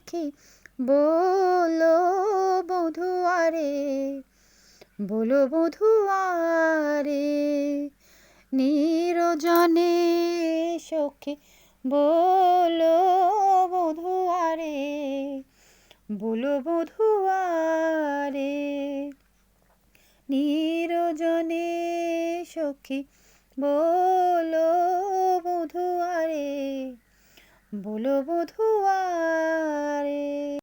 সখী বলো বধুয়ারে, বলো বধুয়ারে। নিরজনে সখী বলো বধুয়ারে, বলো বধুয়ারে। নিরজনে সখী বলো বধুয়ারে, বলো বধুয়ারে।